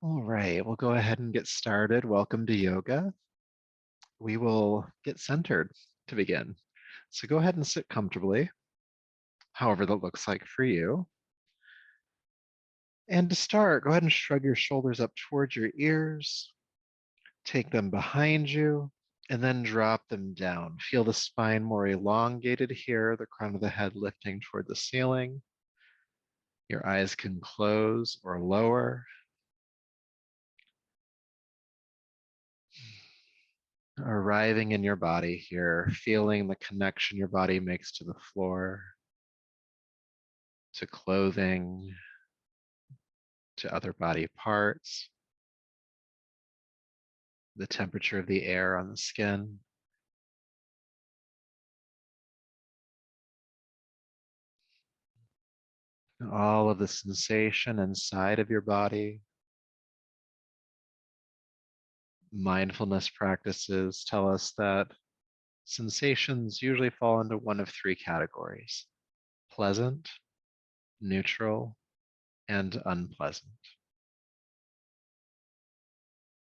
All right, we'll go ahead and get started. Welcome to yoga. We will get centered to begin. So go ahead and sit comfortably, however that looks like for you. And to start, go ahead and shrug your shoulders up towards your ears, take them behind you, and then drop them down. Feel the spine more elongated here, the crown of the head lifting toward the ceiling. Your eyes can close or lower. Arriving in your body here, feeling the connection your body makes to the floor, to clothing, to other body parts, the temperature of the air on the skin. All of the sensation inside of your body. Mindfulness practices tell us that sensations usually fall into one of three categories: pleasant, neutral, and unpleasant.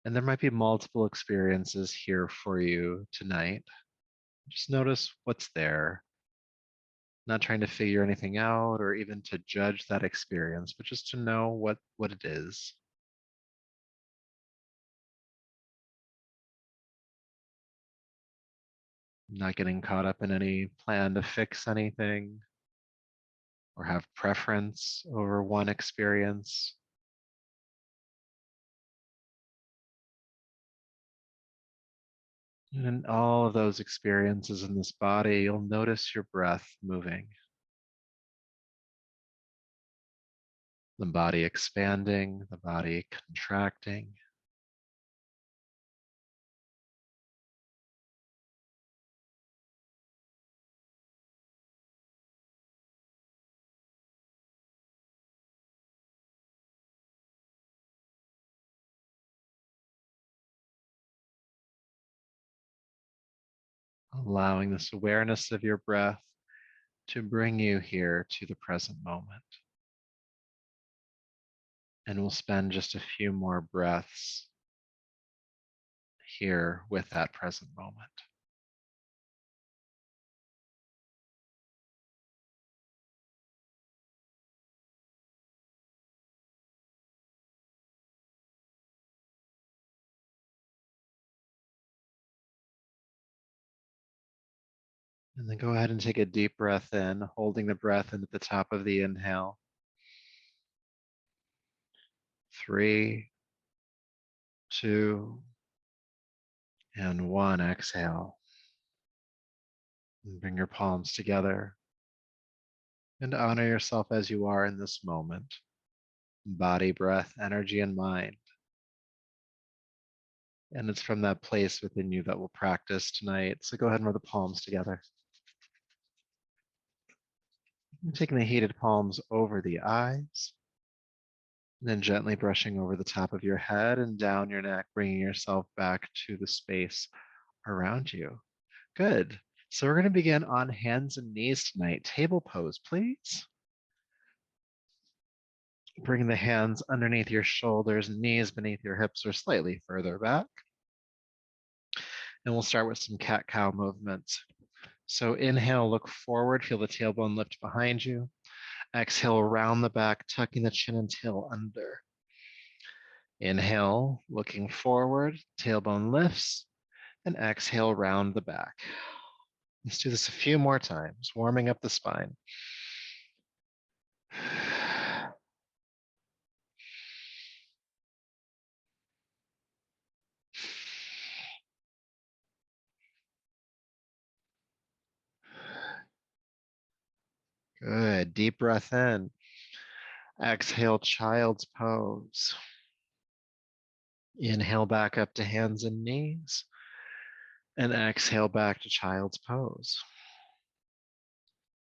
And there might be multiple experiences here for you tonight. Just notice what's there, not trying to figure anything out or even to judge that experience, but just to know what it is. Not getting caught up in any plan to fix anything or have preference over one experience. And in all of those experiences in this body, you'll notice your breath moving, the body expanding, the body contracting. Allowing this awareness of your breath to bring you here to the present moment. And we'll spend just a few more breaths here with that present moment. And then go ahead and take a deep breath in, holding the breath in at the top of the inhale. 3, 2, and 1. Exhale. And bring your palms together and honor yourself as you are in this moment. Body, breath, energy, and mind. And it's from that place within you that we'll practice tonight. So go ahead and rub the palms together. And taking the heated palms over the eyes. And then gently brushing over the top of your head and down your neck, bringing yourself back to the space around you. Good. So we're going to begin on hands and knees tonight. Table pose, please. Bring the hands underneath your shoulders, knees beneath your hips or slightly further back. And we'll start with some cat-cow movements. So inhale, look forward, feel the tailbone lift behind you. Exhale, round the back, tucking the chin and tail under. Inhale, looking forward, tailbone lifts, and exhale, round the back. Let's do this a few more times, warming up the spine. Good. Deep breath in. Exhale, child's pose. Inhale back up to hands and knees. And exhale back to child's pose.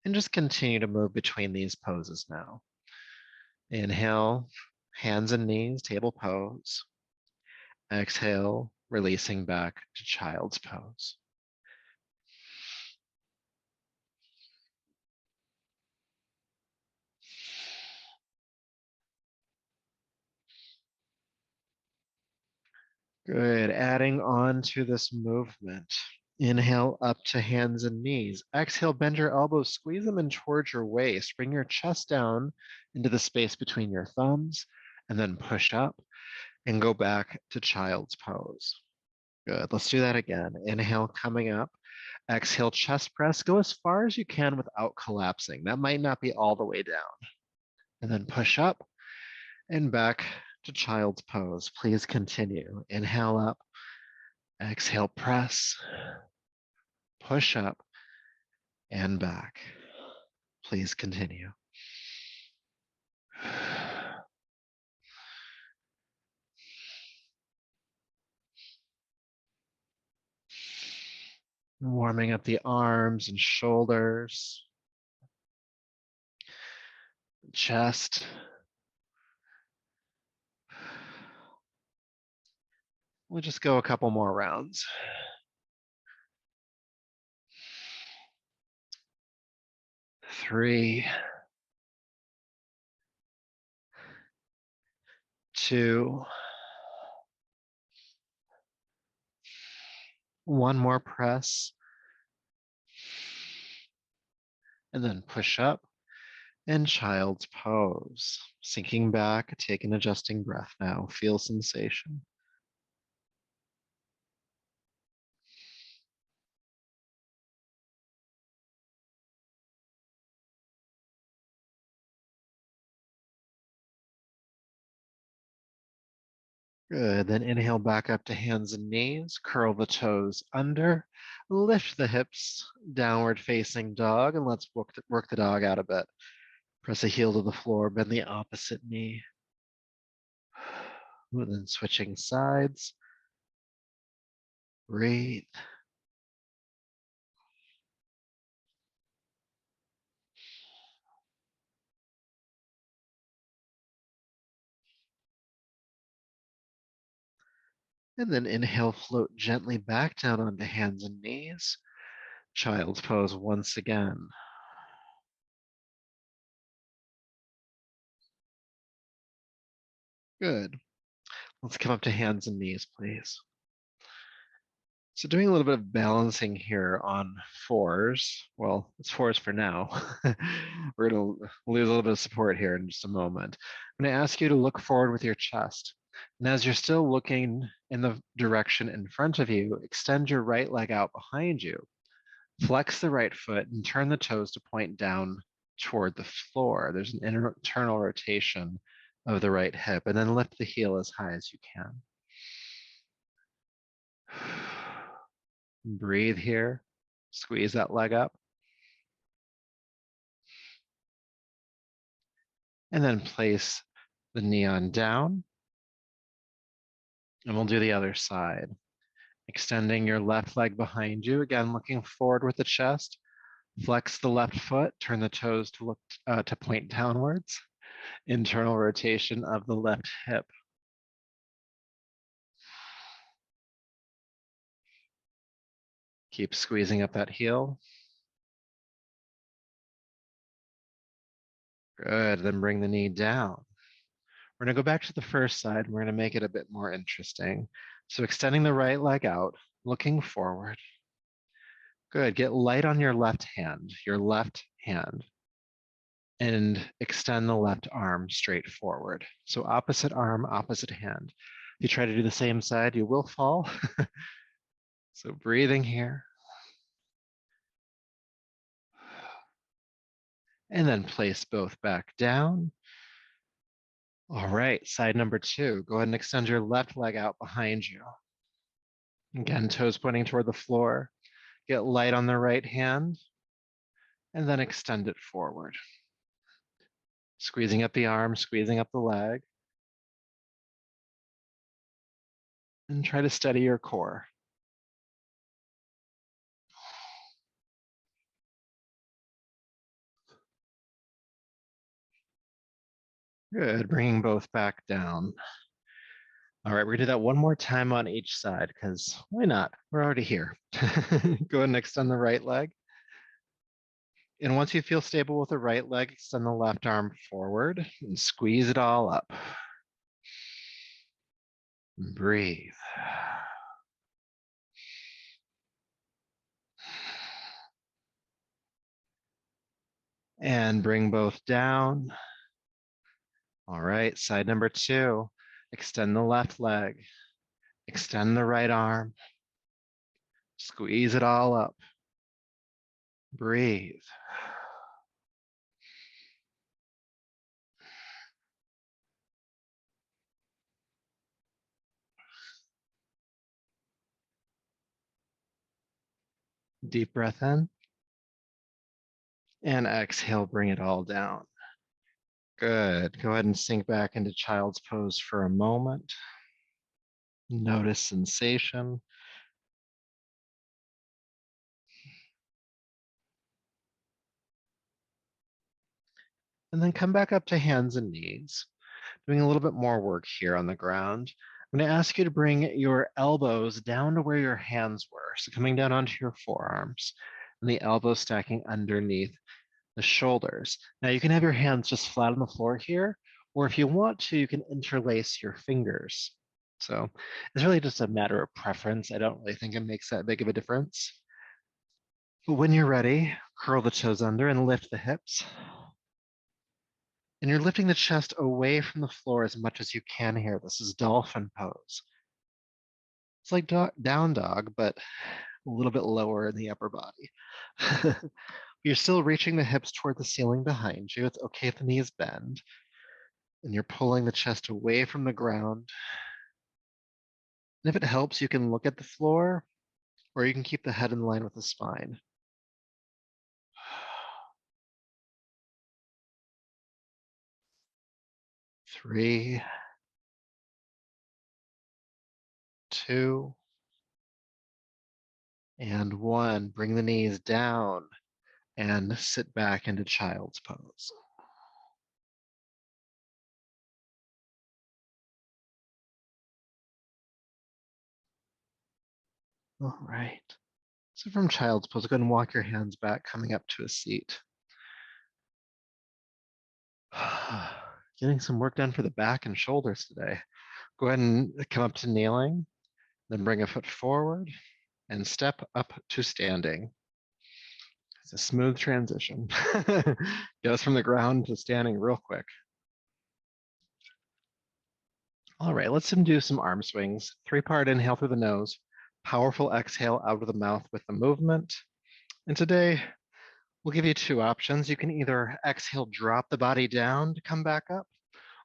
And just continue to move between these poses now. Inhale, hands and knees, table pose. Exhale, releasing back to child's pose. Good. Adding on to this movement. Inhale up to hands and knees. Exhale, bend your elbows, squeeze them in towards your waist. Bring your chest down into the space between your thumbs, and then push up and go back to child's pose. Good. Let's do that again. Inhale, coming up. Exhale, chest press. Go as far as you can without collapsing. That might not be all the way down. And then push up and back to child's pose. Please continue. Inhale up. Exhale, press. Push up and back. Please continue. Warming up the arms and shoulders, chest. We'll just go a couple more rounds. 3, 2, one more press, and then push up and child's pose. Sinking back, take an adjusting breath now. Feel sensation. Good. Then inhale back up to hands and knees. Curl the toes under. Lift the hips, downward facing dog, and let's work the dog out a bit. Press a heel to the floor, bend the opposite knee. And then switching sides. Breathe. And then inhale, float gently back down onto hands and knees. Child's pose once again. Good. Let's come up to hands and knees, please. So doing a little bit of balancing here on 4s. Well, it's 4s for now. We're going to lose a little bit of support here in just a moment. I'm going to ask you to look forward with your chest. And as you're still looking in the direction in front of you, extend your right leg out behind you. Flex the right foot and turn the toes to point down toward the floor. There's an internal rotation of the right hip, and then lift the heel as high as you can. Breathe here. Squeeze that leg up. And then place the knee on down. And we'll do the other side. Extending your left leg behind you. Again, looking forward with the chest. Flex the left foot. Turn the toes to look to point downwards. Internal rotation of the left hip. Keep squeezing up that heel. Good, then bring the knee down. We're gonna go back to the first side. We're gonna make it a bit more interesting. So extending the right leg out, looking forward. Good, get light on your left hand, and extend the left arm straight forward. So opposite arm, opposite hand. If you try to do the same side, you will fall. So breathing here. And then place both back down. All right, side number 2. Go ahead and extend your left leg out behind you. Again, toes pointing toward the floor. Get light on the right hand, and then extend it forward. Squeezing up the arm, squeezing up the leg. And try to steady your core. Good, bringing both back down. All right, we're gonna do that one more time on each side, because why not? We're already here. Go ahead and extend the right leg. And once you feel stable with the right leg, extend the left arm forward and squeeze it all up. Breathe. And bring both down. All right, side number 2. Extend the left leg. Extend the right arm. Squeeze it all up. Breathe. Deep breath in. And exhale, bring it all down. Good. Go ahead and sink back into child's pose for a moment. Notice sensation. And then come back up to hands and knees. Doing a little bit more work here on the ground. I'm going to ask you to bring your elbows down to where your hands were. So coming down onto your forearms and the elbows stacking underneath the shoulders. Now you can have your hands just flat on the floor here, or if you want to, you can interlace your fingers. So it's really just a matter of preference. I don't really think it makes that big of a difference. But when you're ready, curl the toes under and lift the hips. And you're lifting the chest away from the floor as much as you can here. This is dolphin pose. It's like down dog, but a little bit lower in the upper body. You're still reaching the hips toward the ceiling behind you. It's okay if the knees bend. And you're pulling the chest away from the ground. And if it helps, you can look at the floor, or you can keep the head in line with the spine. 3, 2, and 1. Bring the knees down and sit back into child's pose. All right. So from child's pose, go ahead and walk your hands back, coming up to a seat. Getting some work done for the back and shoulders today. Go ahead and come up to kneeling, then bring a foot forward and step up to standing. It's a smooth transition. Get us from the ground to standing real quick. All right, let's do some arm swings. 3-part inhale through the nose, powerful exhale out of the mouth with the movement. And today, we'll give you 2 options. You can either exhale, drop the body down to come back up,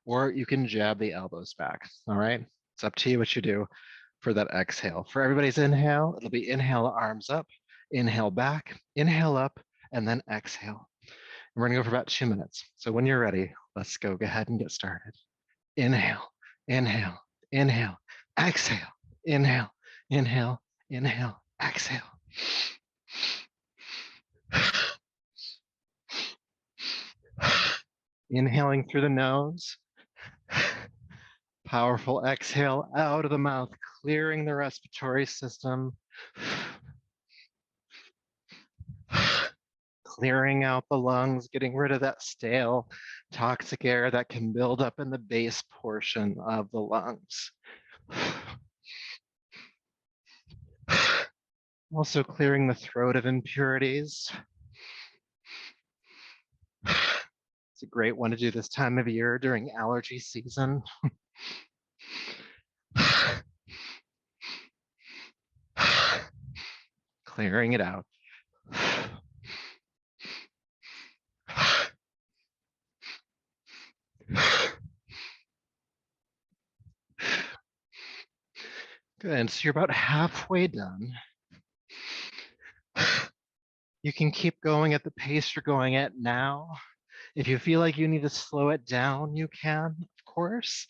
or you can jab the elbows back, all right? It's up to you what you do for that exhale. For everybody's inhale, it'll be inhale, arms up, inhale back, inhale up, and then exhale. And we're gonna go for about 2 minutes. So when you're ready, let's go ahead and get started. Inhale, inhale, inhale, exhale, inhale, inhale, inhale, exhale. Inhaling through the nose. Powerful exhale out of the mouth, clearing the respiratory system. Clearing out the lungs, getting rid of that stale, toxic air that can build up in the base portion of the lungs. Also clearing the throat of impurities. It's a great one to do this time of year during allergy season. Clearing it out. Good, so you're about halfway done. You can keep going at the pace you're going at now. If you feel like you need to slow it down, you can, of course.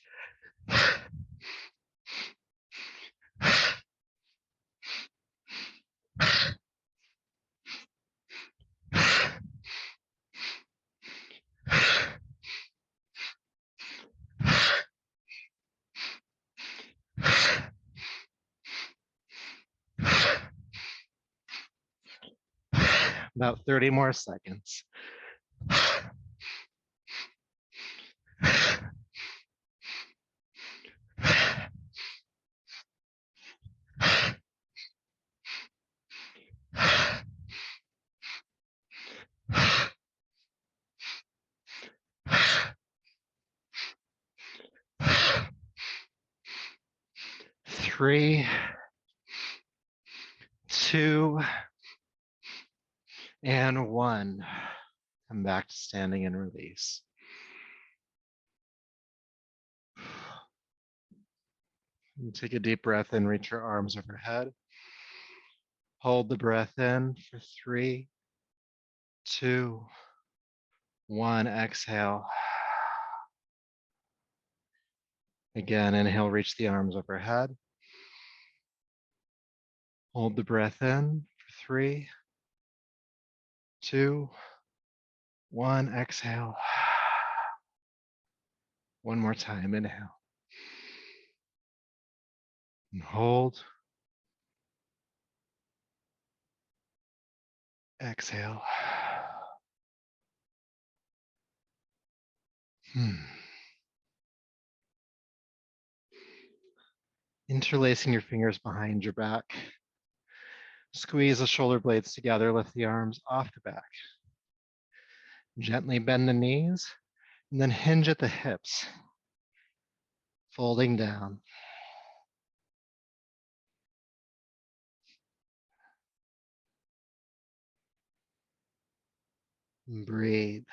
About 30 more seconds. 3, 2, and 1. Come back to standing and release. And take a deep breath in, reach your arms overhead. Hold the breath in for 3, 2, 1. Exhale. Again, inhale, reach the arms overhead. Hold the breath in for 3, 2, 1. Exhale. One more time, inhale. And hold. Exhale. Interlacing your fingers behind your back. Squeeze the shoulder blades together, lift the arms off the back. Gently bend the knees, and then hinge at the hips, folding down. And breathe.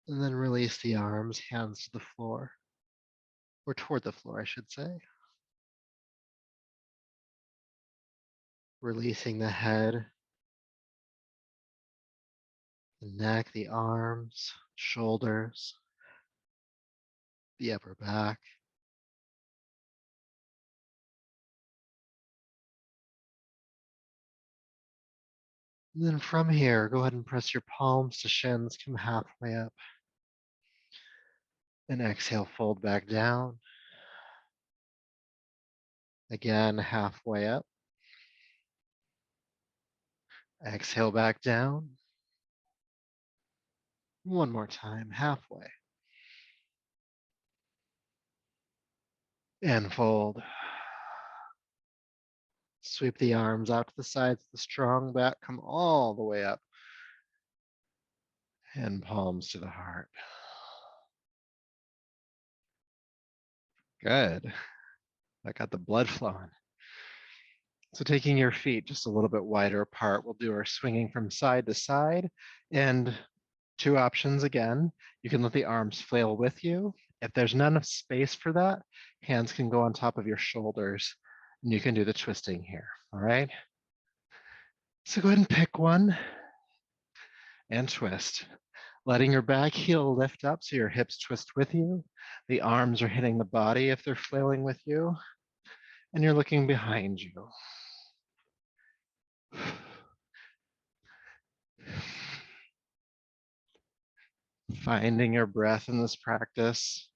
And then release the arms, hands to the floor, or toward the floor, I should say. Releasing the head, the neck, the arms, shoulders, the upper back. And then from here, go ahead and press your palms to shins, come halfway up. And exhale, fold back down. Again, halfway up. Exhale back down. One more time, halfway. And fold. Sweep the arms out to the sides, the strong back, come all the way up. And palms to the heart. Good. I got the blood flowing. So taking your feet just a little bit wider apart, we'll do our swinging from side to side. And 2 options again. You can let the arms flail with you. If there's not enough space for that, hands can go on top of your shoulders, and you can do the twisting here, all right? So go ahead and pick one and twist. Letting your back heel lift up so your hips twist with you. The arms are hitting the body if they're flailing with you, and you're looking behind you. Finding your breath in this practice.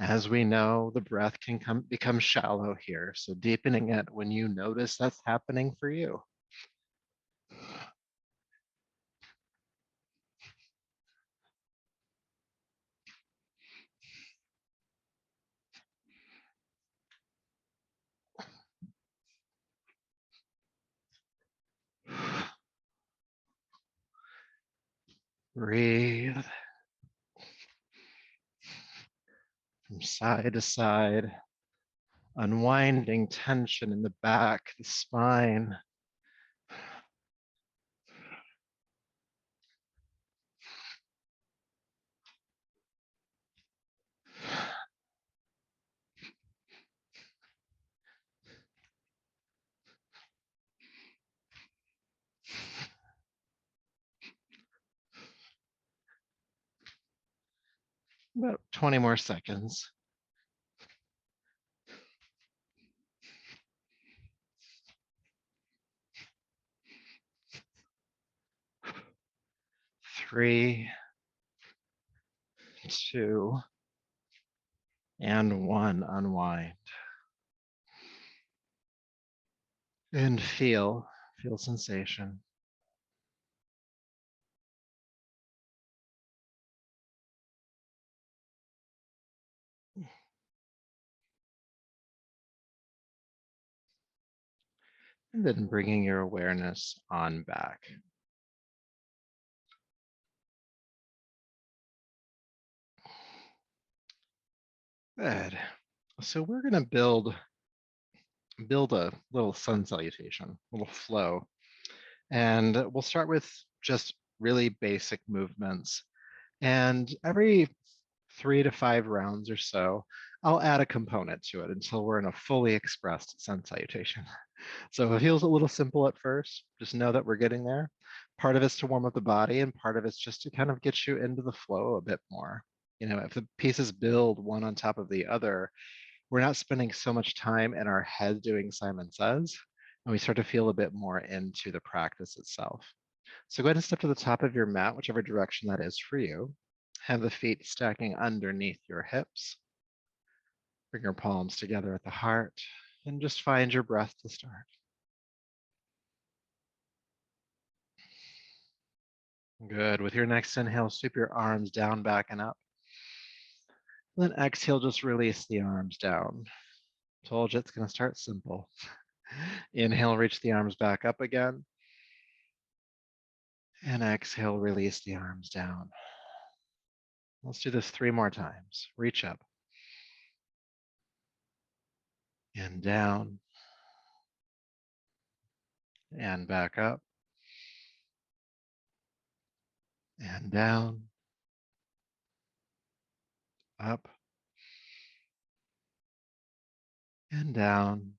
As we know, the breath can become shallow here, so deepening it when you notice that's happening for you. Breathe from side to side, unwinding tension in the back, the spine. About 20 more seconds. Three, 2, and 1. Unwind. And feel sensation. And then bringing your awareness on back. Good. So we're going to build a little sun salutation, a little flow. And we'll start with just really basic movements. And every 3 to 5 rounds or so, I'll add a component to it until we're in a fully expressed sun salutation. So if it feels a little simple at first, just know that we're getting there. Part of it's to warm up the body, and part of it's just to kind of get you into the flow a bit more. If the pieces build one on top of the other, we're not spending so much time in our head doing Simon Says, and we start to feel a bit more into the practice itself. So go ahead and step to the top of your mat, whichever direction that is for you. Have the feet stacking underneath your hips. Bring your palms together at the heart, and just find your breath to start. Good. With your next inhale, sweep your arms down, back, and up. Then exhale, just release the arms down. Told you it's going to start simple. Inhale, reach the arms back up again. And exhale, release the arms down. Let's do this 3 more times. Reach up. And down. And back up. And down. Up. And down.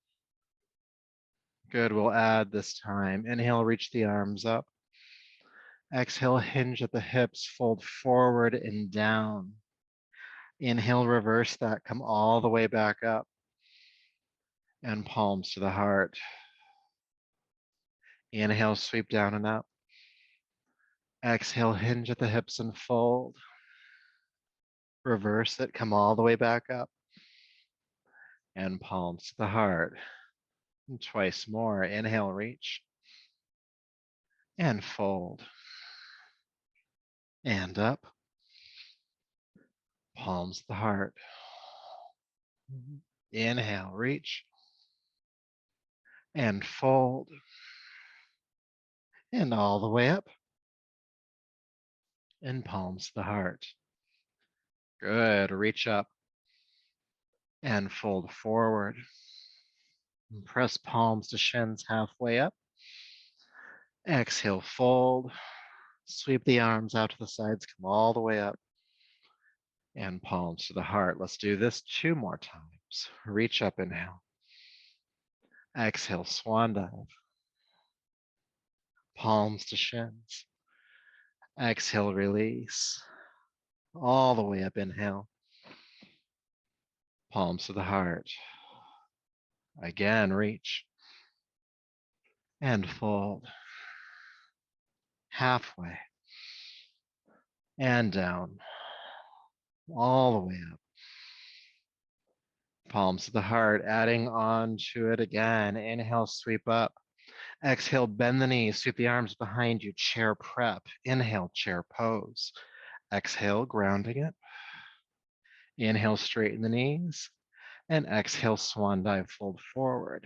Good. We'll add this time. Inhale, reach the arms up. Exhale, hinge at the hips, fold forward and down. Inhale, reverse that, come all the way back up. And palms to the heart. Inhale, sweep down and up. Exhale, hinge at the hips and fold. Reverse it, come all the way back up. And palms to the heart. And twice more. Inhale, reach. And fold. And up. Palms to the heart. Inhale, reach. And fold. And all the way up. And palms to the heart. Good. Reach up. And fold forward. And press palms to shins halfway up. Exhale, fold. Sweep the arms out to the sides, come all the way up. And palms to the heart. Let's do this 2 more times. Reach up, inhale. Exhale, swan dive. Palms to shins. Exhale, release. All the way up, inhale. Palms to the heart. Again, reach. And fold. Halfway. And down. All the way up. Palms to the heart, adding on to it again. Inhale, sweep up. Exhale, bend the knees, sweep the arms behind you, chair prep. Inhale, chair pose. Exhale, grounding it. Inhale, straighten the knees. And exhale, swan dive, fold forward.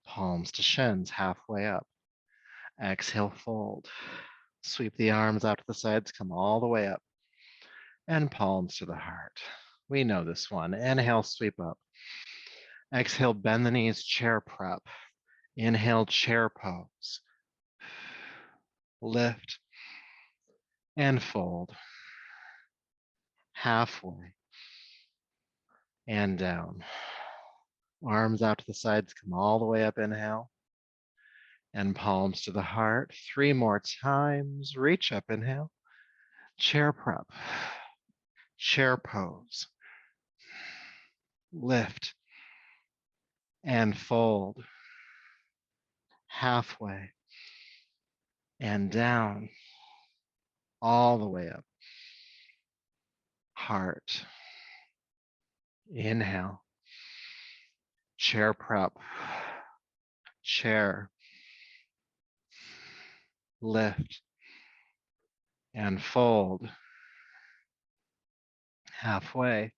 Palms to shins, halfway up. Exhale, fold. Sweep the arms out to the sides, come all the way up. And palms to the heart. We know this one. Inhale, sweep up. Exhale, bend the knees, chair prep. Inhale, chair pose. Lift and fold. Halfway and down. Arms out to the sides, come all the way up, inhale. And palms to the heart. 3 more times. Reach up, inhale. Chair prep. Chair pose. Lift and fold. Halfway and down. All the way up. Heart. Inhale. Chair prep. Chair. Lift and fold. Halfway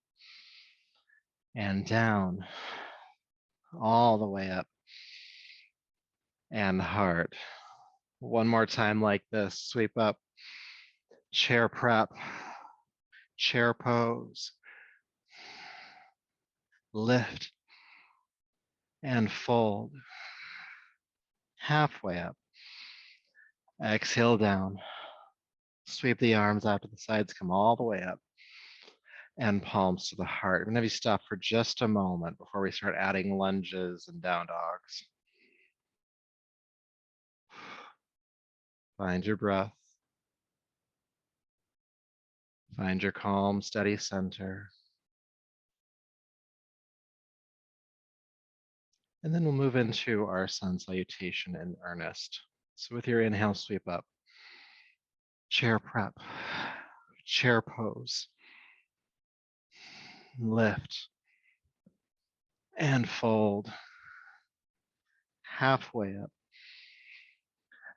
and down. All the way up. and heart. One more time like this. Sweep up, chair prep, chair pose, lift and fold. Halfway up. Exhale down. Sweep the arms out to the sides, come all the way up. And palms to the heart. I'm going to have you stop for just a moment before we start adding lunges and down dogs. Find your breath. Find your calm, steady center. And then we'll move into our sun salutation in earnest. So with your inhale, sweep up. Chair prep. Chair pose. Lift. And fold. Halfway up.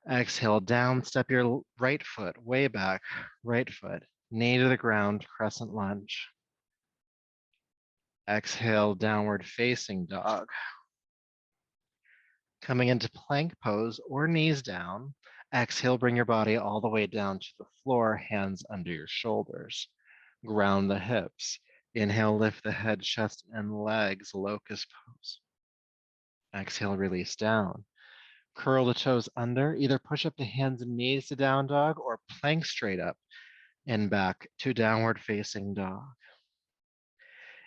Exhale down, step your right foot way back, right foot, knee to the ground, crescent lunge. Exhale, downward facing dog. Coming into plank pose or knees down. Exhale, bring your body all the way down to the floor, hands under your shoulders. Ground the hips. Inhale, lift the head, chest, and legs, locust pose. Exhale, release down. Curl the toes under, either push up the hands and knees to down dog or plank straight up and back to downward facing dog.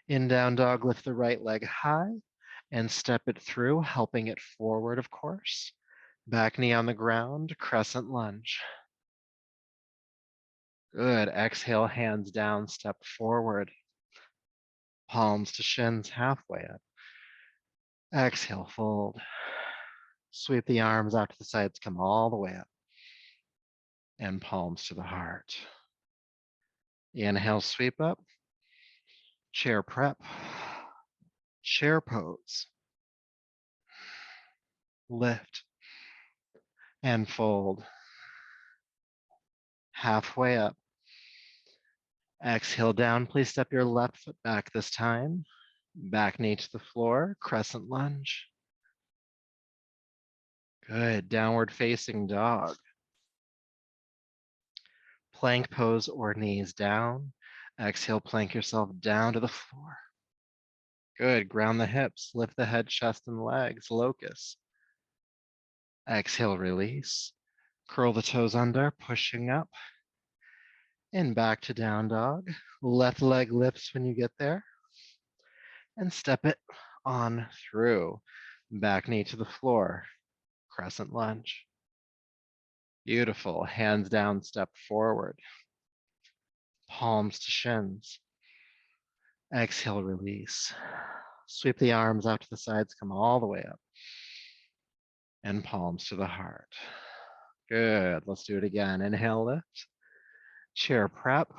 In down dog, lift the right leg high and step it through, helping it forward, of course. Back knee on the ground, crescent lunge. Good. Exhale, hands down, step forward. Palms to shins, halfway up. Exhale, fold. Sweep the arms out to the sides, come all the way up. And palms to the heart. Inhale, sweep up. Chair prep. Chair pose. Lift and fold. Halfway up. Exhale down. Please step your left foot back this time. Back knee to the floor. Crescent lunge. Good. Downward facing dog. Plank pose or knees down. Exhale, plank yourself down to the floor. Good. Ground the hips. Lift the head, chest, and legs. Locust. Exhale, release. Curl the toes under, pushing up. And back to down dog. Left leg lifts when you get there. And step it on through. Back knee to the floor. Crescent lunge. Beautiful. Hands down, step forward. Palms to shins. Exhale, release. Sweep the arms out to the sides, come all the way up. And palms to the heart. Good. Let's do it again. Inhale, lift. Chair prep.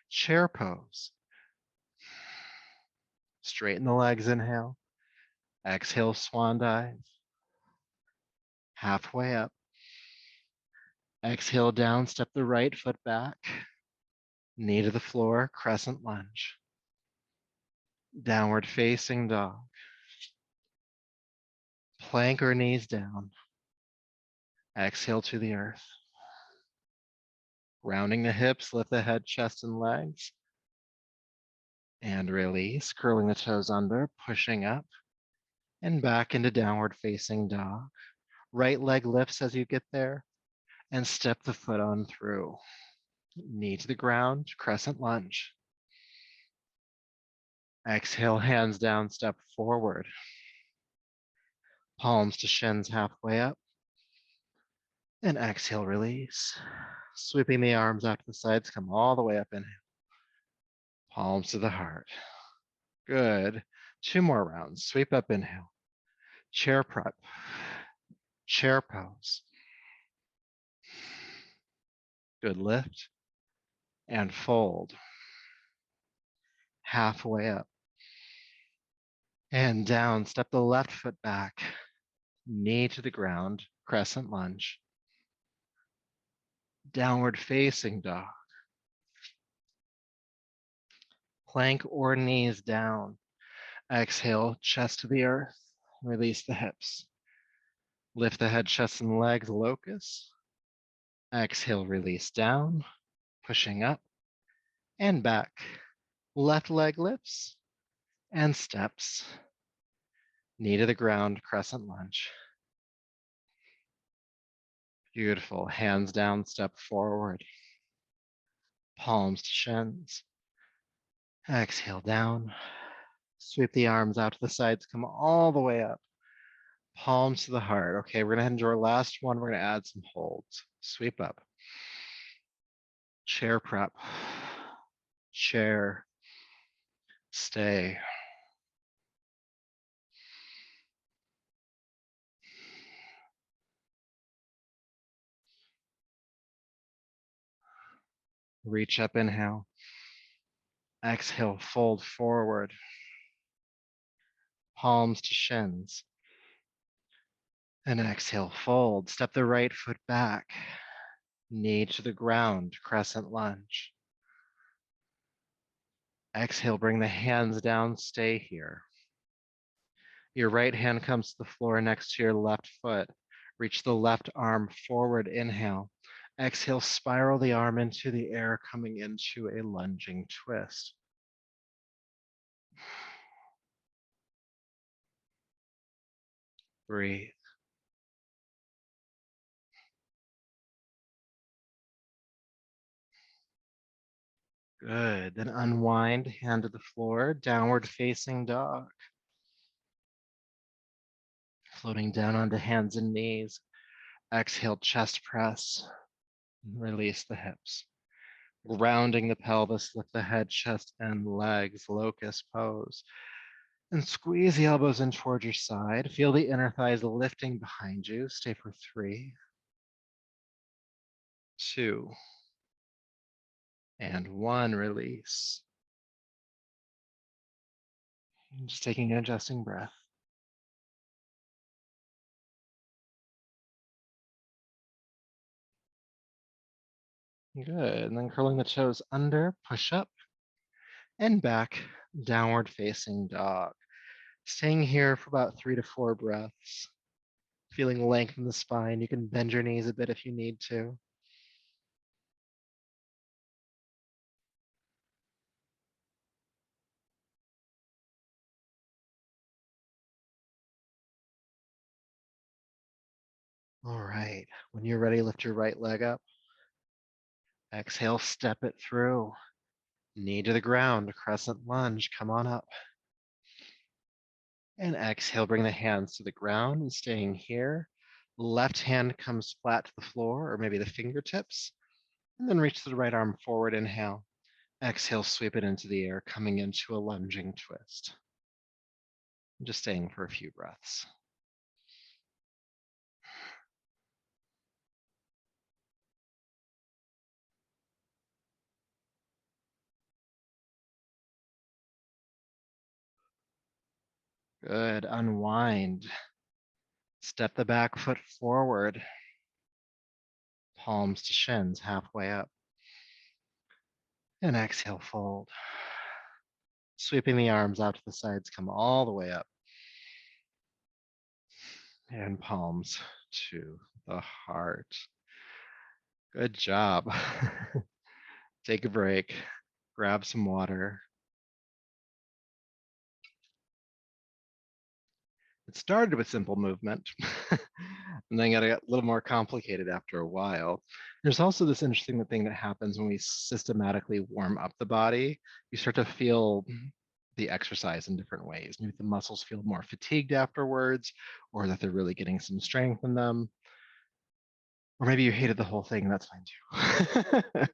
Chair pose. Straighten the legs, inhale. Exhale, swan dive. Halfway up. Exhale down, step the right foot back. Knee to the floor, crescent lunge. Downward facing dog. Plank or knees down. Exhale to the earth. Rounding the hips, lift the head, chest, and legs. And release, curling the toes under, pushing up. And back into downward facing dog. Right leg lifts as you get there. And step the foot on through. Knee to the ground, crescent lunge. Exhale, hands down, step forward. Palms to shins, halfway up. And exhale, release. Sweeping the arms out to the sides, come all the way up, inhale. Palms to the heart. Good. 2 more rounds. Sweep up, inhale. Chair prep. Chair pose. Good. Lift and fold. Halfway up. And down. Step the left foot back. Knee to the ground. Crescent lunge. Downward facing dog. Plank or knees down. Exhale, chest to the earth. Release the hips. Lift the head, chest, and legs, locust. Exhale, release down, pushing up and back. Left leg lifts and steps. Knee to the ground, crescent lunge. Beautiful. Hands down, step forward. Palms to shins. Exhale down. Sweep the arms out to the sides, come all the way up. Palms to the heart. Okay, we're gonna head into our last one. We're gonna add some holds. Sweep up. Chair prep. Chair. Stay. Reach up, inhale. Exhale, fold forward. Palms to shins. And exhale, fold. Step the right foot back. Knee to the ground, crescent lunge. Exhale, bring the hands down, stay here. Your right hand comes to the floor next to your left foot. Reach the left arm forward, inhale. Exhale, spiral the arm into the air, coming into a lunging twist. Breathe. Good. Then unwind, hand to the floor, downward facing dog. Floating down onto hands and knees. Exhale, chest press. Release the hips. Rounding the pelvis, lift the head, chest, and legs, locust pose. And squeeze the elbows in toward your side. Feel the inner thighs lifting behind you. Stay for 3, 2, and 1. Release. Just taking an adjusting breath. Good. And then curling the toes under, push up and back, downward facing dog. Staying here for about 3 to 4 breaths. Feeling length in the spine. You can bend your knees a bit if you need to. All right. When you're ready, lift your right leg up. Exhale, step it through. Knee to the ground, crescent lunge. Come on up. And exhale, bring the hands to the ground and staying here. Left hand comes flat to the floor, or maybe the fingertips. And then reach the right arm forward, inhale. Exhale, sweep it into the air, coming into a lunging twist. Just staying for a few breaths. Good, unwind. Step the back foot forward. Palms to shins, halfway up. And exhale, fold. Sweeping the arms out to the sides, come all the way up. And palms to the heart. Good job. Take a break, grab some water. It started with simple movement, and then got a little more complicated after a while. There's also this interesting thing that happens when we systematically warm up the body. You start to feel the exercise in different ways. Maybe the muscles feel more fatigued afterwards, or that they're really getting some strength in them. Or maybe you hated the whole thing, that's fine too.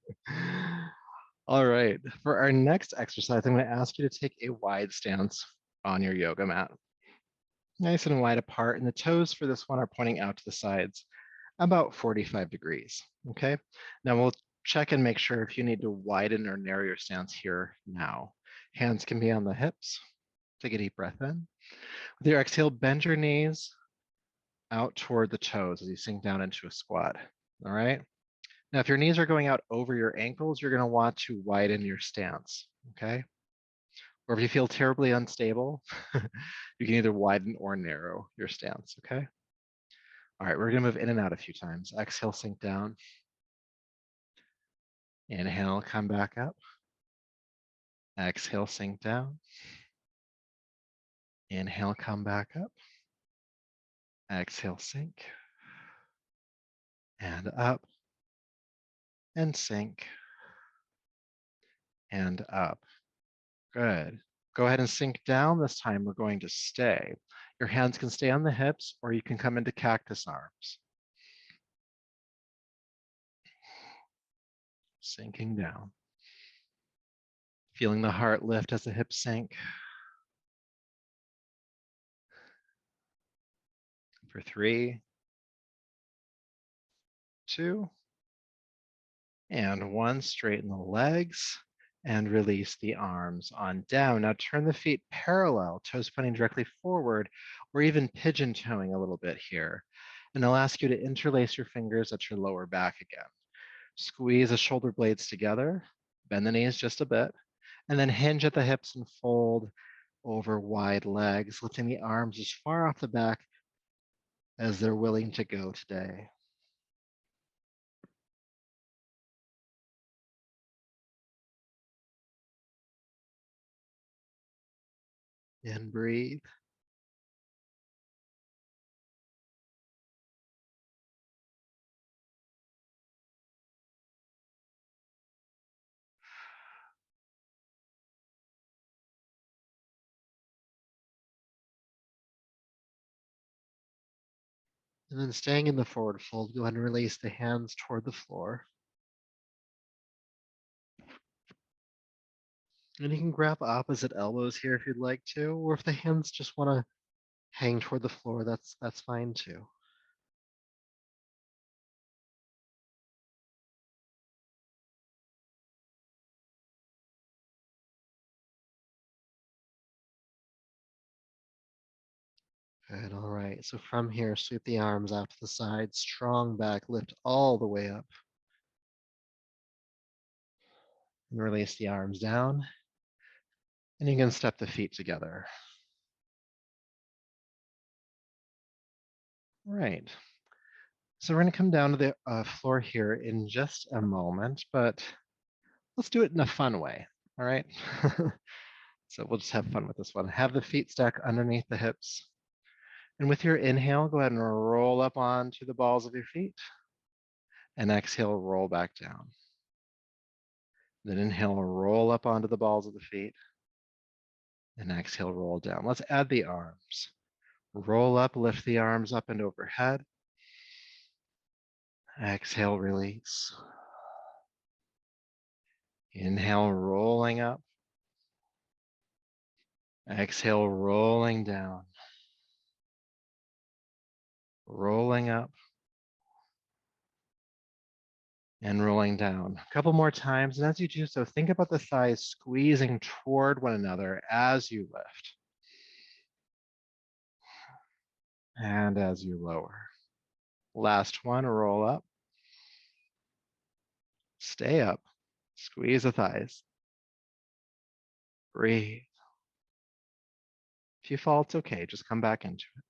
All right, for our next exercise, I'm going to ask you to take a wide stance on your yoga mat. Nice and wide apart, and the toes for this one are pointing out to the sides, about 45 degrees, okay? Now we'll check and make sure if you need to widen or narrow your stance here now. Hands can be on the hips. Take a deep breath in. With your exhale, bend your knees out toward the toes as you sink down into a squat, all right? Now, if your knees are going out over your ankles, you're gonna want to widen your stance, okay? Or if you feel terribly unstable, you can either widen or narrow your stance, okay? All right, we're gonna move in and out a few times. Exhale, sink down. Inhale, come back up. Exhale, sink down. Inhale, come back up. Exhale, sink. And up. And sink. And up. Good. Go ahead and sink down. This time we're going to stay. Your hands can stay on the hips, or you can come into cactus arms. Sinking down. Feeling the heart lift as the hips sink. For 3, 2, and 1. Straighten the legs and release the arms on down. Now turn the feet parallel, toes pointing directly forward, or even pigeon toeing a little bit here. And I'll ask you to interlace your fingers at your lower back again. Squeeze the shoulder blades together, bend the knees just a bit, and then hinge at the hips and fold over wide legs, lifting the arms as far off the back as they're willing to go today. And breathe. And then staying in the forward fold, go ahead and release the hands toward the floor. And you can grab opposite elbows here if you'd like to, or if the hands just want to hang toward the floor, that's fine too. Good, all right. So from here, sweep the arms out to the side, strong back, lift all the way up. And release the arms down. And you can step the feet together. All right. So we're going to come down to the floor here in just a moment, but let's do it in a fun way. All right. So we'll just have fun with this one. Have the feet stack underneath the hips. And with your inhale, go ahead and roll up onto the balls of your feet. And exhale, roll back down. Then inhale, roll up onto the balls of the feet. And exhale, roll down. Let's add the arms. Roll up, lift the arms up and overhead. Exhale, release. Inhale, rolling up. Exhale, rolling down. Rolling up. And rolling down. A couple more times. And as you do so, think about the thighs squeezing toward one another as you lift. And as you lower. Last one, roll up. Stay up. Squeeze the thighs. Breathe. If you fall, it's okay. Just come back into it.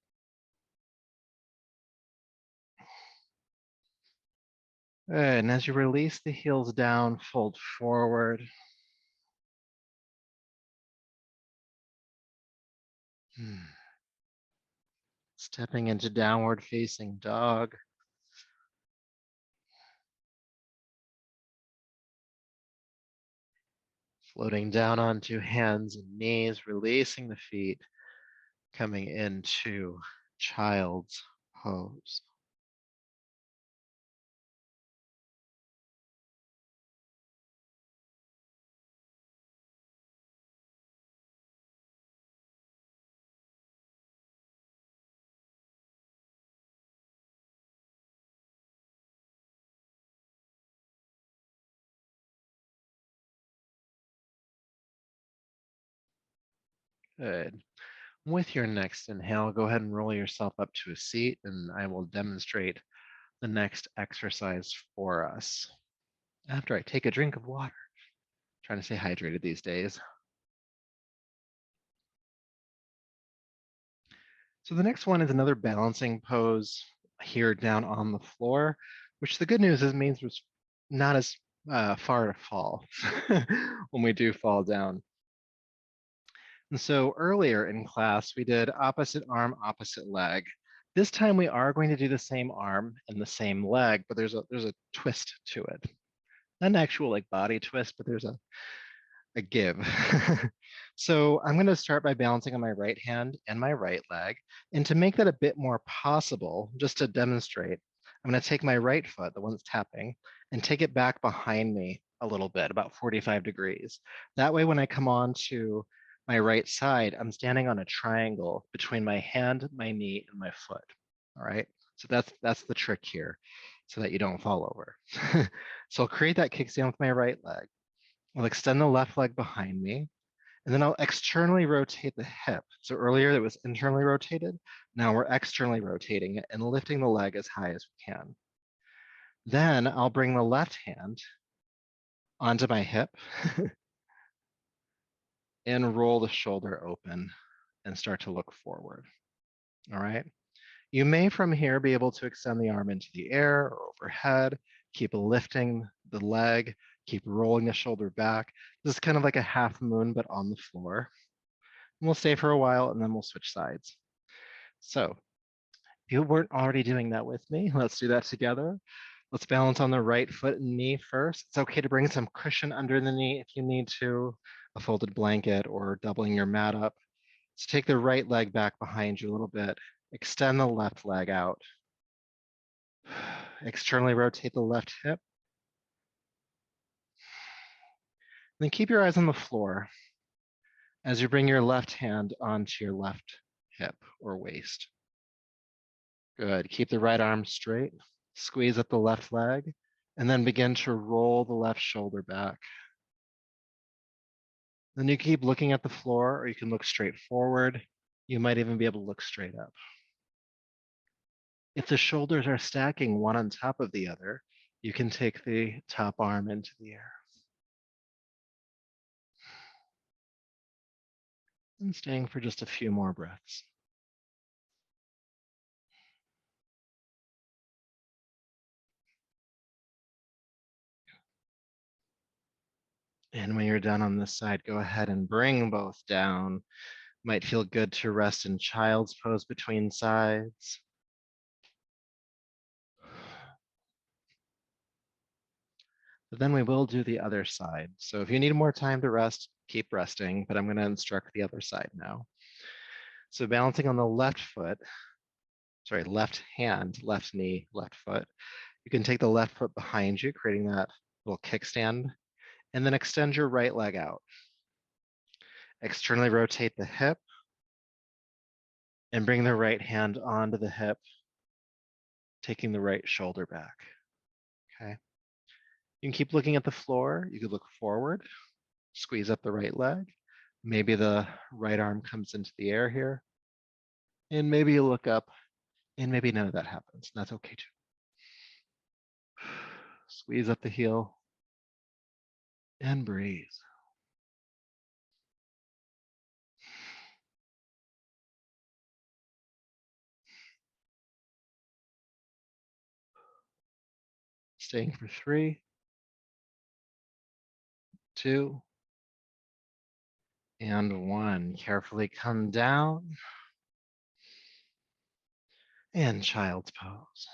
Good. And as you release the heels down, fold forward. Stepping into downward facing dog. Floating down onto hands and knees, releasing the feet, coming into child's pose. Good. With your next inhale, go ahead and roll yourself up to a seat, and I will demonstrate the next exercise for us. After I take a drink of water, trying to stay hydrated these days. So the next one is another balancing pose. here down on the floor, which the good news is means there's not as far to fall when we do fall down. And so earlier in class, we did opposite arm, opposite leg. This time we are going to do the same arm and the same leg, but there's a twist to it. Not an actual like body twist, but there's a give. So I'm going to start by balancing on my right hand and my right leg. And to make that a bit more possible, just to demonstrate, I'm going to take my right foot, the one that's tapping, and take it back behind me a little bit, about 45 degrees. That way, when I come on to my right side, I'm standing on a triangle between my hand, my knee, and my foot. All right. So that's the trick here, so that you don't fall over. So I'll create that kickstand with my right leg. I'll extend the left leg behind me, and then I'll externally rotate the hip. So earlier it was internally rotated. Now we're externally rotating it and lifting the leg as high as we can. Then I'll bring the left hand onto my hip and roll the shoulder open and start to look forward. All right. You may from here be able to extend the arm into the air or overhead, keep lifting the leg, keep rolling the shoulder back. This is kind of like a half moon, but on the floor. And we'll stay for a while and then we'll switch sides. So if you weren't already doing that with me, let's do that together. Let's balance on the right foot and knee first. It's okay to bring some cushion under the knee if you need to, a folded blanket or doubling your mat up. Let's take the right leg back behind you a little bit. Extend the left leg out. Externally rotate the left hip. Then keep your eyes on the floor as you bring your left hand onto your left hip or waist. Good. Keep the right arm straight. Squeeze up the left leg, and then begin to roll the left shoulder back. Then you keep looking at the floor, or you can look straight forward. You might even be able to look straight up. If the shoulders are stacking one on top of the other, you can take the top arm into the air. And staying for just a few more breaths. And when you're done on this side, go ahead and bring both down. Might feel good to rest in child's pose between sides. But then we will do the other side. So if you need more time to rest, keep resting, but I'm going to instruct the other side now. So balancing on the left foot, sorry, left hand, left knee, left foot. You can take the left foot behind you, creating that little kickstand, and then extend your right leg out. Externally rotate the hip and bring the right hand onto the hip, taking the right shoulder back. Okay. You can keep looking at the floor. You could look forward, squeeze up the right leg. Maybe the right arm comes into the air here. And maybe you look up and maybe none of that happens. That's okay too. Squeeze up the heel and breathe. Staying for 3, 2, and 1. Carefully come down and child's pose.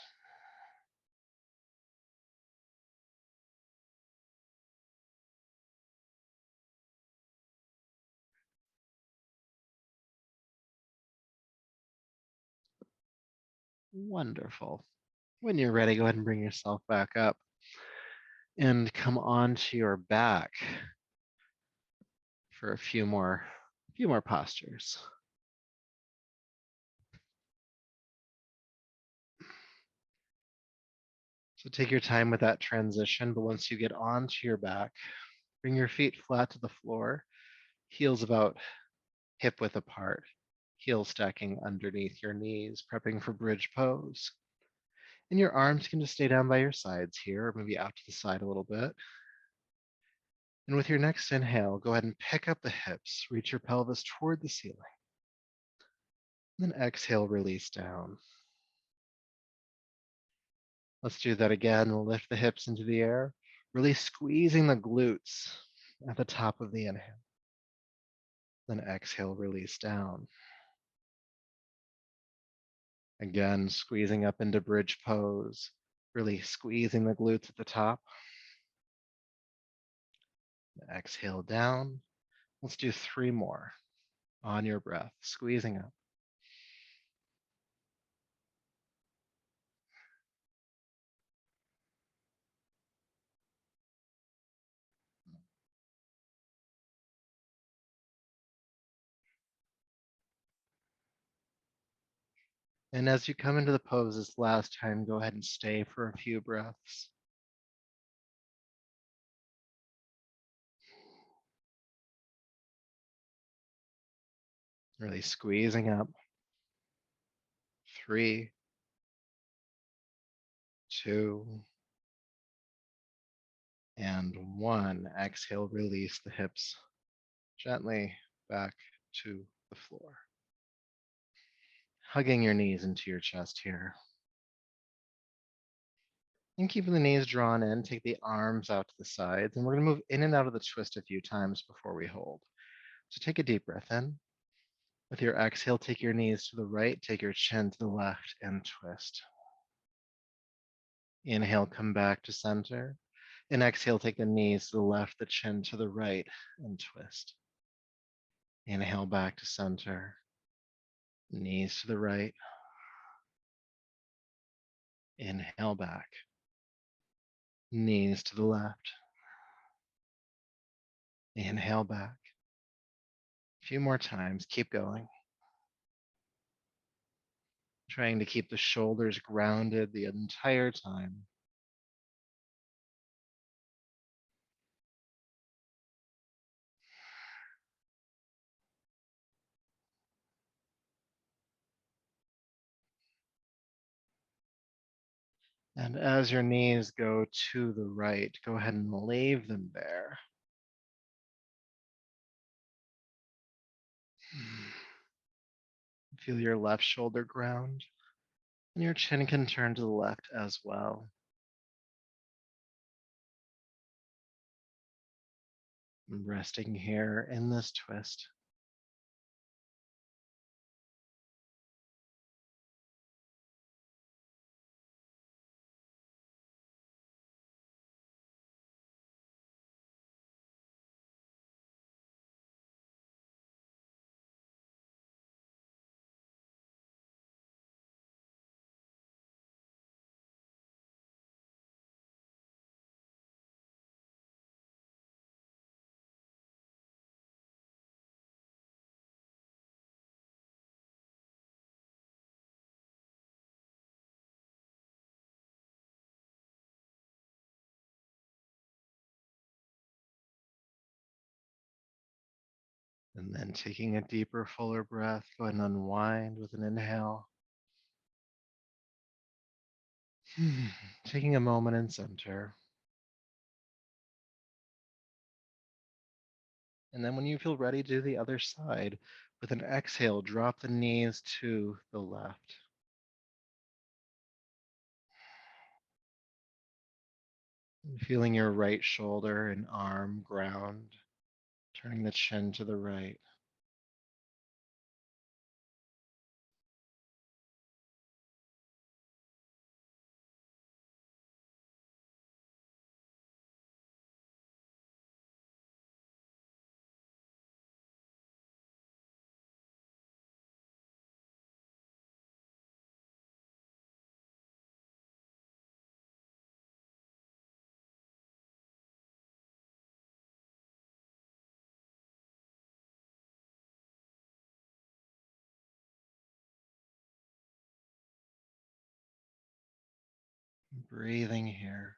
Wonderful. When you're ready, go ahead and bring yourself back up and come onto your back for a few more postures. So take your time with that transition, but once you get onto your back, bring your feet flat to the floor, heels about hip width apart, heels stacking underneath your knees, prepping for bridge pose. And your arms can just stay down by your sides here, or maybe out to the side a little bit. And with your next inhale, go ahead and pick up the hips, reach your pelvis toward the ceiling. Then exhale, release down. Let's do that again. We'll lift the hips into the air, really squeezing the glutes at the top of the inhale. Then exhale, release down. Again, squeezing up into bridge pose, really squeezing the glutes at the top. Exhale down. Let's do 3 more on your breath, squeezing up. And as you come into the pose this last time, go ahead and stay for a few breaths. Really squeezing up. 3, 2, and 1. Exhale, release the hips gently back to the floor. Hugging your knees into your chest here. And keeping the knees drawn in, take the arms out to the sides, and we're going to move in and out of the twist a few times before we hold. So take a deep breath in. With your exhale, take your knees to the right, take your chin to the left, and twist. Inhale, come back to center. And exhale, take the knees to the left, the chin to the right, and twist. Inhale back to center. Knees to the right. Inhale back. Knees to the left. Inhale back. A few more times. Keep going. Trying to keep the shoulders grounded the entire time. And as your knees go to the right, go ahead and leave them there. Feel your left shoulder ground, and your chin can turn to the left as well. Resting here in this twist. And then taking a deeper, fuller breath, go ahead and unwind with an inhale. Taking a moment in center. And then when you feel ready, do the other side. With an exhale, drop the knees to the left. And feeling your right shoulder and arm ground, turning the chin to the right. Breathing here.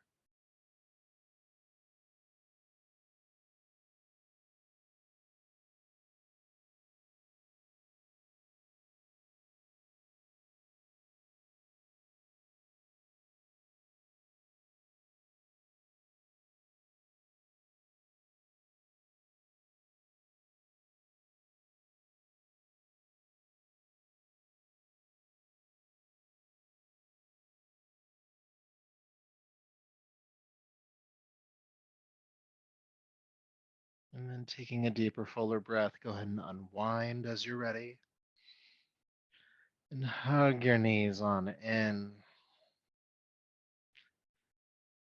And then taking a deeper, fuller breath, go ahead and unwind as you're ready. And hug your knees on in.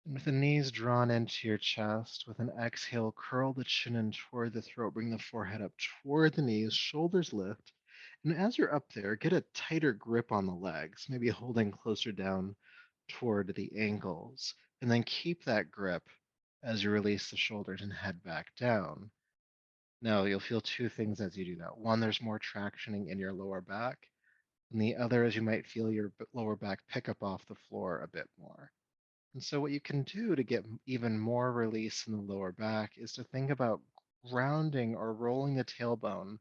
And with the knees drawn into your chest, with an exhale, curl the chin in toward the throat, bring the forehead up toward the knees, shoulders lift. And as you're up there, get a tighter grip on the legs, maybe holding closer down toward the ankles. And then keep that grip as you release the shoulders and head back down. Now, you'll feel two things as you do that. One, there's more tractioning in your lower back. And the other is you might feel your lower back pick up off the floor a bit more. And so, what you can do to get even more release in the lower back is to think about grounding or rolling the tailbone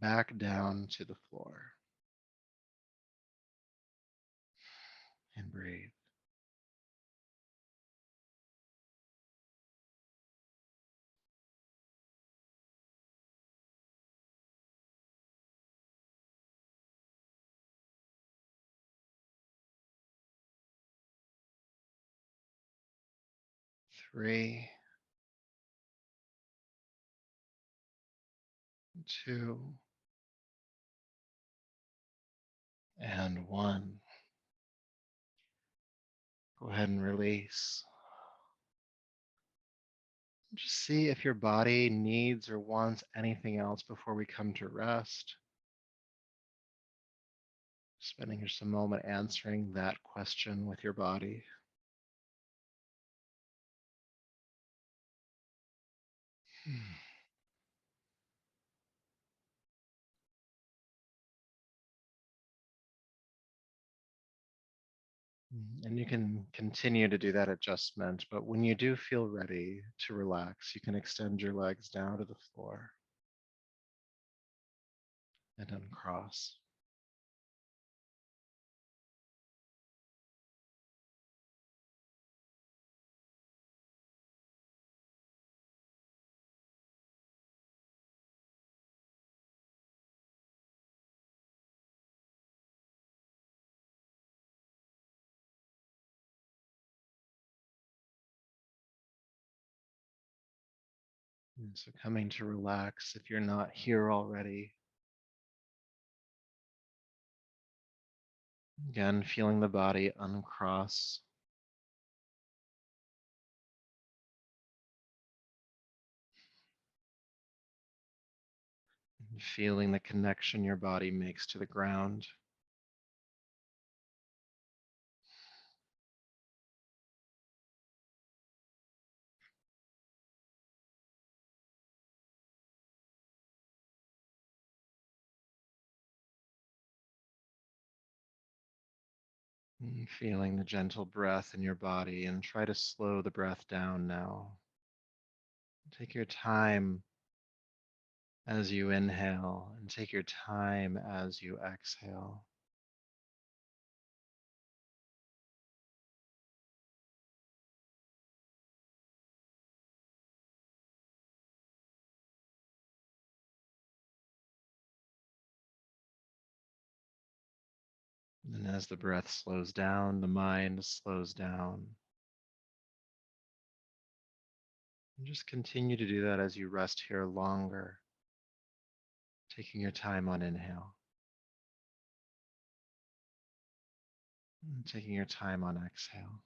back down to the floor. And breathe. 3, 2, and 1. Go ahead and release. Just see if your body needs or wants anything else before we come to rest. Spending just a moment answering that question with your body. And you can continue to do that adjustment, but when you do feel ready to relax, you can extend your legs down to the floor and uncross. And so coming to relax if you're not here already. Again, feeling the body uncross. And feeling the connection your body makes to the ground. And feeling the gentle breath in your body, and try to slow the breath down now. Take your time as you inhale and take your time as you exhale. And as the breath slows down, the mind slows down. And just continue to do that as you rest here longer, taking your time on inhale and taking your time on exhale.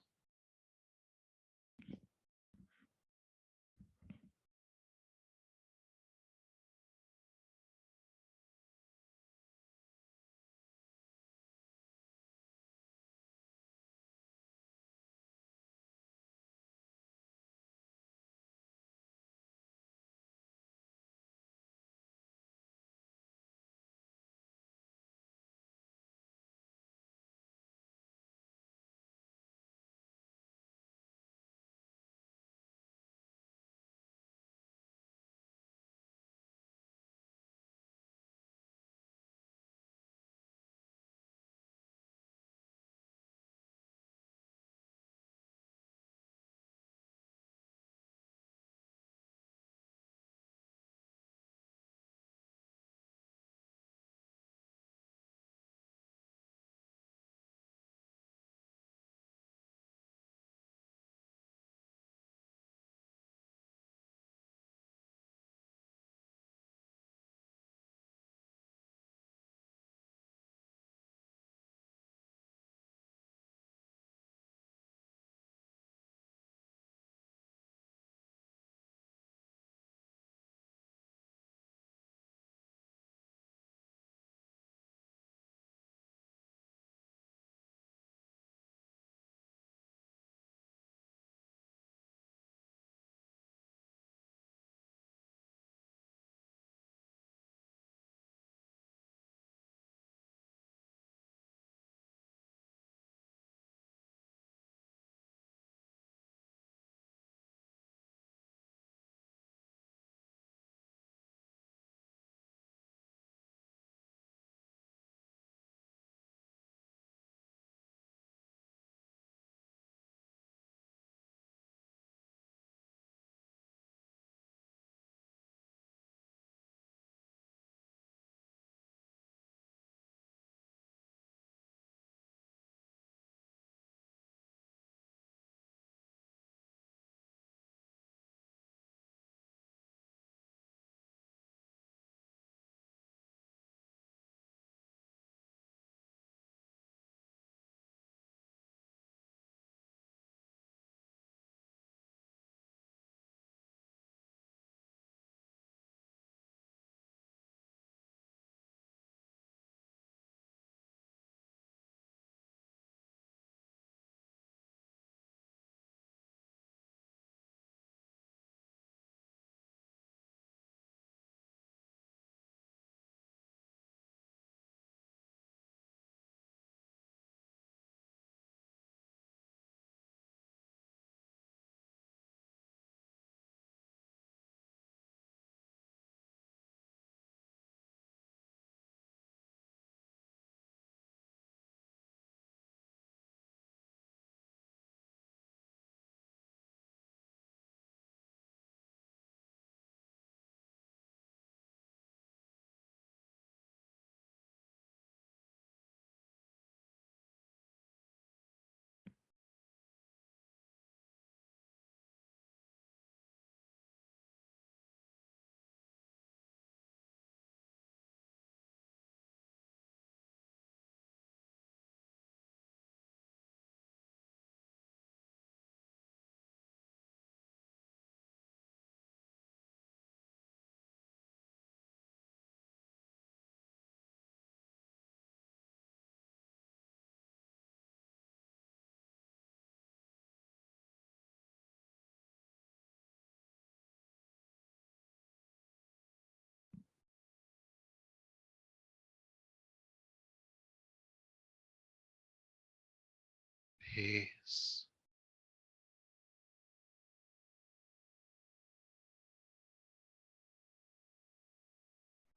peace,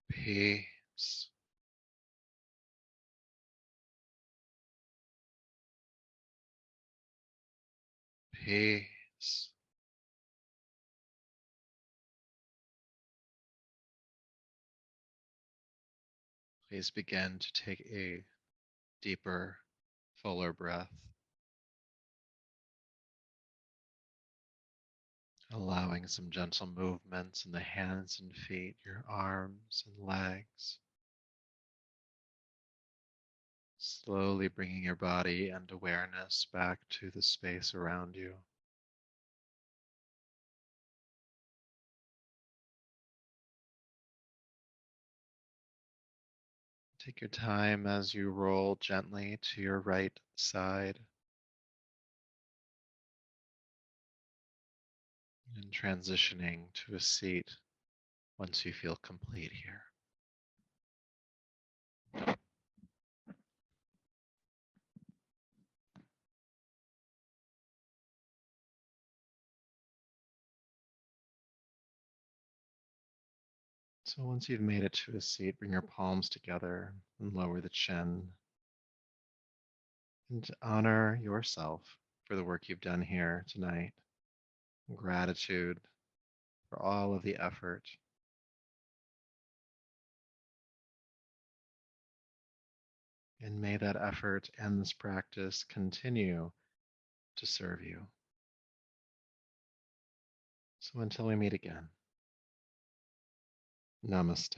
peace, peace. Please begin to take a deeper, fuller breath, allowing some gentle movements in the hands and feet, your arms and legs, slowly bringing your body and awareness back to the space around you. Take your time as you roll gently to your right side and transitioning to a seat once you feel complete here. So once you've made it to a seat, bring your palms together and lower the chin and honor yourself for the work you've done here tonight. Gratitude for all of the effort. And may that effort and this practice continue to serve you. So until we meet again, namaste.